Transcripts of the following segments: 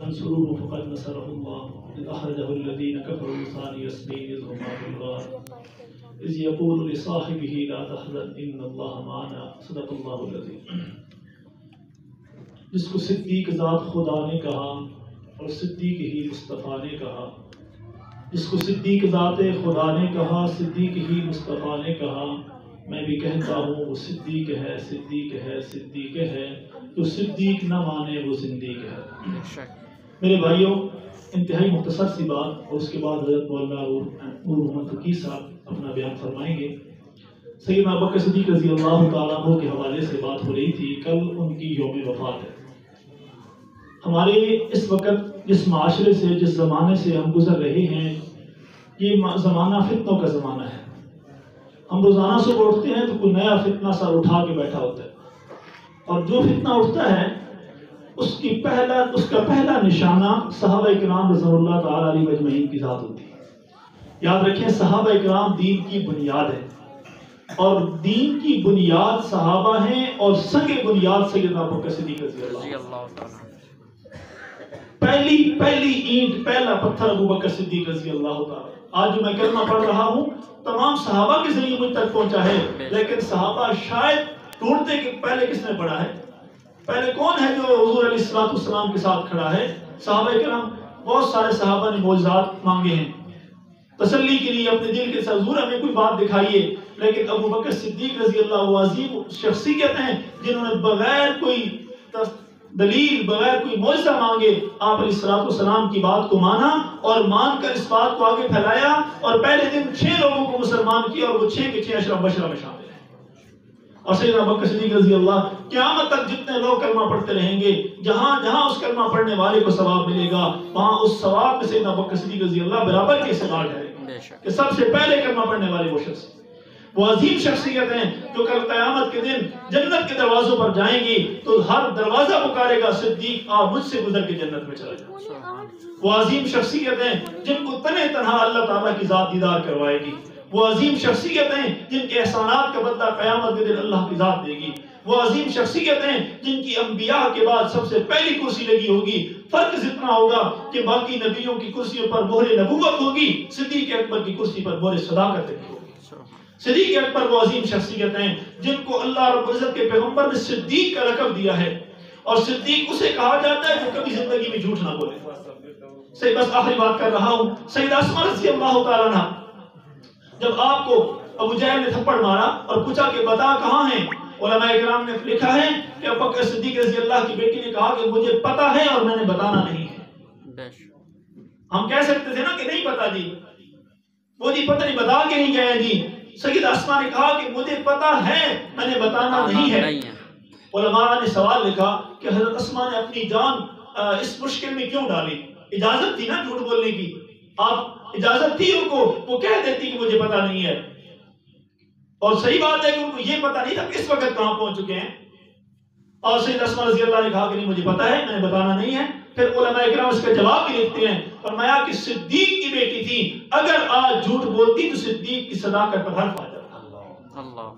انصروه فقد نصره الله إذ أخرجه الذين كفروا ثاني اثنين إذ هما في الغار إذ يقول لصاحبه لا تحزن إن الله معنا صدق الله العظيم۔ جس کو صدیق ذات خدا نے کہا اور صدیق ہی مصطفیٰ نے کہا، جس کو صدیق ذات خدا نے کہا، صدیق ہی مصطفیٰ نے کہا، میں بھی کہتا ہوں وہ صدیق ہے، صدیق ہے، صدیق ہے، تو صدیق نہ مانے وہ زندیق ہے۔ میرے بھائیوں، انتہائی مختصر سی بات، اور اس کے بعد حضرت مولانا نور محمد فقیر صاحب اپنا بیان فرمائیں گے۔ سیدنا ابوبکر صدیق رضی اللہ تعالیٰ عنہ کے حوالے سے بات ہو رہی تھی، کل ان کی یوم وفات ہے۔ ہمارے اس وقت جس معاشرے سے، جس زمانے سے ہم گزر رہے ہیں، یہ زمانہ فتنوں کا زمانہ ہے۔ ہم روزانہ صبح اٹھتے ہیں تو کوئی نیا فتنہ سر اٹھا کے بیٹھا ہوتا ہے، اور جو فتنہ اٹھتا ہے اس کا پہلا نشانہ صحابہ اکرام رضوان اللہ تعالیٰ علیہ مجمعین کی ذات ہوتی ہے۔ یاد رکھیں، صحابہ اکرام دین کی بنیاد ہے، اور دین کی بنیاد صحابہ ہیں، اور سنگ بنیاد سیدنا ابوبکر صدیق رضی اللہ تعالیٰ۔ پہلی اینٹ، پہلا پتھر ابوبکر صدیق رضی اللہ تعالیٰ۔ آج جو میں کلمہ پڑھ رہا ہوں تمام صحابہ کے ذریعے مجھ تک پہنچا ہے، لیکن صحابہ شاید ڈھونڈتے کہ پہلے کس نے پڑھا ہے، پہلے کون ہے جو حضور علیہ السلام کے ساتھ کھڑا ہے۔ صحابہ کرام، بہت سارے صحابہ نے معجزات مانگے ہیں تسلی کے لیے اپنے دل کے ساتھ، حضور ہمیں کوئی بات دکھائیے، لیکن ابوبکر صدیق رضی اللہ عظیم شخصیت ہیں جنہوں نے بغیر کوئی دلیل، بغیر کوئی معجزہ مانگے آپ علیہ السلام کی بات کو مانا، اور مان کر اس بات کو آگے پھیلایا، اور پہلے دن 6 لوگوں کو مسلمان کیا، اور وہ 6 کے 6 اشرف بشرہ میں شامل ہیں۔ اور سیدنا ابوبکر صدیق رضی اللہ، قیامت تک جتنے لوگ کلمہ پڑھتے رہیں گے، جہاں جہاں اس کلمہ پڑھنے والے کو ثواب ملے گا، وہاں اس ثواب میں سیدنا ابوبکر صدیق رضی اللہ برابر کے حصہ ٹھہرے گا کہ سب سے پہلے کلمہ پڑھنے والے وہ شخص، وہ عظیم شخصیت ہیں جو کل قیامت کے دن جنت کے دروازوں پر جائیں گی تو ہر دروازہ پکارے گا صدیق آ مجھ سے گزر کے جنت میں چلا جائے۔ وہ عظیم شخصیت ہیں جن کو تنہا تنہا اللہ تعالیٰ کی ذات دیدار کروائے گی۔ وہ عظیم شخصیت ہیں جن کے احسانات کا بدلہ قیامت کے دن اللہ کی ذات دے گی۔ وہ عظیم شخصیت ہیں جن کی انبیاء کے بعد سب سے پہلی کرسی لگی ہوگی، فرق اتنا ہوگا کہ باقی نبیوں کی کرسیوں پر مہر نبوت ہوگی، صدیق اکبر کی کرسی پر مہر صداقت لگی ہوگی۔ صدیق اکبر وہ عظیم شخصیت ہیں جن کو اللہ رب العزت کے پیغمبر نے صدیق کا لقب دیا ہے، اور صدیق اسے کہا جاتا ہے جو کبھی زندگی میں جھوٹ نہ بولے۔ صحیح، بس آخری بات کر رہا ہوں۔ سیدہ اسماء رضی اللہ تعالیٰ عنہ، جب آپ کو ابو جہل نے تھپڑ مارا اور پوچھا کہ بتا کہاں ہیں، علماء اکرام نے لکھا ہے کہ ابوبکر صدیق رضی اللہ کی بیٹی نے کہا کہ مجھے پتا ہے اور میں نے بتانا نہیں ہے۔ ہم کہہ سکتے تھے نا کہ نہیں پتا جی، وہ جی پتہ نہیں بتا کے نہیں گئے جی۔ سیدہ اسماء نے کہا کہ مجھے پتا ہے، میں نے بتانا نہیں ہے۔ علماء نے سوال لکھا کہ حضرت اسماء نے اپنی جان اس مشکل میں کیوں ڈالی؟ اجازت تھی نا جھوٹ بولنے کی، آپ اجازت تھی ان کو، وہ کہہ دیتی کہ مجھے پتا نہیں ہے۔ اور صحیح بات ہے کہ ان کو یہ پتا نہیں تھا کہ اس وقت کہاں پہنچ چکے ہیں۔ اور سیدہ اسماء رضی اللہ نے کہا کہ نہیں مجھے پتا ہے، میں نے بتانا نہیں ہے۔ پھر علماء اکرام اس کا جواب بھی لکھتے ہیں، فرمایا کہ صدیق کی بیٹی تھی، اگر آج جھوٹ بولتی تو صدیق کی صداقت پر حرف آ جاتا۔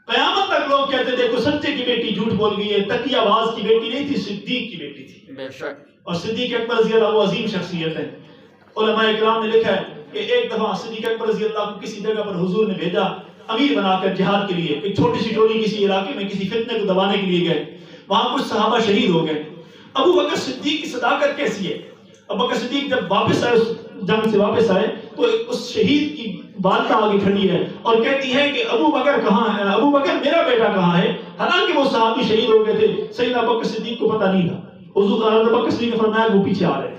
قیامت تک لوگ کہتے دیکھو سچے کی بیٹی جھوٹ بول گئی ہے، تقی آواز کی بیٹی نہیں تھی، صدیق کی بیٹی تھی۔ اور صدیق اکبر رضی اللہ وہ عظیم شخصیت ہے۔ علماء اکرام نے لکھا ہے کہ ایک دفعہ صدیق اکبر رضی اللہ کو کسی جگہ پر حضور نے بھیجا امیر بنا کر جہاد کے لیے، ایک چھوٹی سی ٹولی کسی علاقے میں کسی فتنے کو دبانے کے لیے گئے، وہاں کچھ صحابہ شہید ہو گئے۔ ابوبکر صدیق کی صداقت کیسی ہے؟ ابوبکر صدیق جب واپس آئے، اس جنگ سے واپس آئے تو اس شہید کی والدہ آگے کھڑی ہے اور کہتی ہے کہ ابوبکر کہاں ہے، ابوبکر میرا بیٹا کہاں ہے؟ حالانکہ وہ صحابی شہید ہو گئے تھے، سیدنا ابوبکر صدیق کو پتہ نہیں تھا۔ حضور ابوبکر صدیق نے فرمایا وہ پیچھے آ رہے ہیں،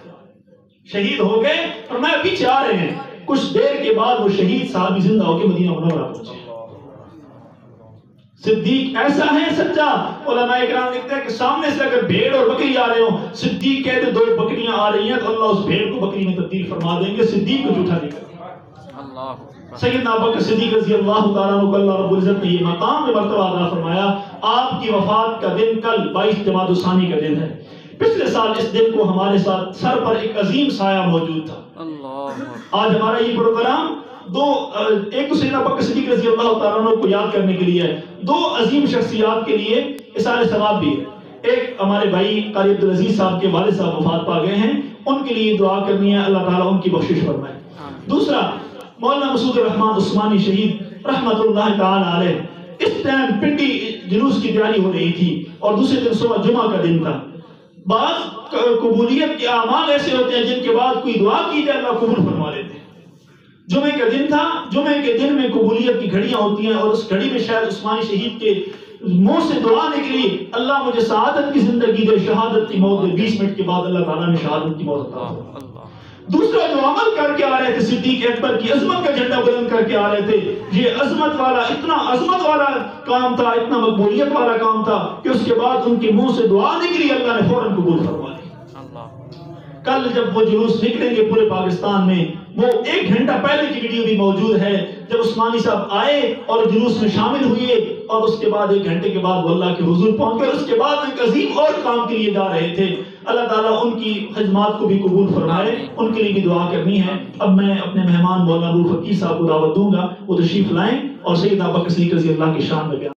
شہید ہو گئے، فرمایا پیچھے آ رہے ہیں۔ کچھ دیر کے بعد وہ شہید صحابی زندہ ہو کے مدینہ منورہ پہنچے۔ صدیق ایسا ہے سچا، علماء اکرام لکھتے ہیں کہ سامنے سے اگر بھیڑ اور بکری آ رہے ہوں، صدیق کہتے 2 بکریاں آ رہی ہیں تو اللہ اس بھیڑ کو بکری میں تبدیل فرما دیں گے، صدیق کو جھوٹا نہیں کریں گے۔ سیدنا ابوبکر صدیق رضی اللہ تعالیٰ عنہ کو اللہ رب العزت نے یہ مقام میں مرتبہ عطا فرمایا۔ آپ کی وفات کا دن کل 22 جمادی الثانی کا دن ہے۔ پچھلے سال اس دن کو ہمارے ساتھ سر پر ایک عظیم سایہ موجود تھا۔ آج ہمارا یہ پروگرام ایک تو سیدنا ابوبکر صدیق رضی اللہ تعالیٰ عنہ کو یاد کرنے کے لیے ہے، 2 عظیم شخصیات کے لیے اثار ثواب بھی ہے۔ ایک ہمارے بھائی قاری عبدالعزیز صاحب کے والد صاحب وفات پا گئے ہیں، ان کے لیے دعا کرنی ہے، اللہ تعالیٰ ان کی بخشش فرمائے۔ دوسرا، مولانا مسعود الرحمان عثمانی شہید رحمت اللہ تعالیٰ علیہ، اس ٹائم پنڈی جلوس کی تیاری ہو رہی تھی اور دوسرے دن صبح جمعہ کا دن تھا۔ بعض قبولیت کے اعمال ایسے ہوتے ہیں جن کے بعد کوئی دعا کی جائے اللہ قبول فرما لیتے ہیں۔ جمعے کا دن تھا، جمعے کے دن میں قبولیت کی گھڑیاں ہوتی ہیں، اور اس گھڑی میں شاید عثمانی شہید کے منہ سے دعا نکلی، اللہ مجھے سعادت کی زندگی دے، شہادت کی موت دے۔ 20 منٹ کے بعد اللہ تعالیٰ نے شہادت کی موت عطا فرمائی۔ دوسرا جو عمل کر کے آ رہے تھے، صدیق اکبر کی عظمت کا جھنڈا بلند کر کے آ رہے تھے، یہ عظمت والا، اتنا عظمت والا کام تھا، اتنا مقبولیت والا کام تھا کہ اس کے بعد ان کے منہ سے دعا نکلی، اللہ نے فوراً قبول فرما لی۔ کل جب وہ جلوس نکلیں گے پورے پاکستان میں، وہ 1 گھنٹہ پہلے کی ویڈیو بھی موجود ہے، جب عثمانی صاحب آئے اور جلوس میں شامل ہوئے، اور اس کے بعد 1 گھنٹے کے بعد وہ اللہ کے حضور پہنچ گئے۔ اس کے بعد ایک عظیم اور کام کے لیے جا رہے تھے۔ اللہ تعالیٰ ان کی خدمات کو بھی قبول فرمائے، ان کے لیے بھی دعا کرنی ہے۔ اب میں اپنے مہمان مولانا ابو الفقیر صاحب کو دعوت دوں گا، وہ تشریف لائیں اور سید ابوبکر صدیق رضی اللہ کی شان میں بیان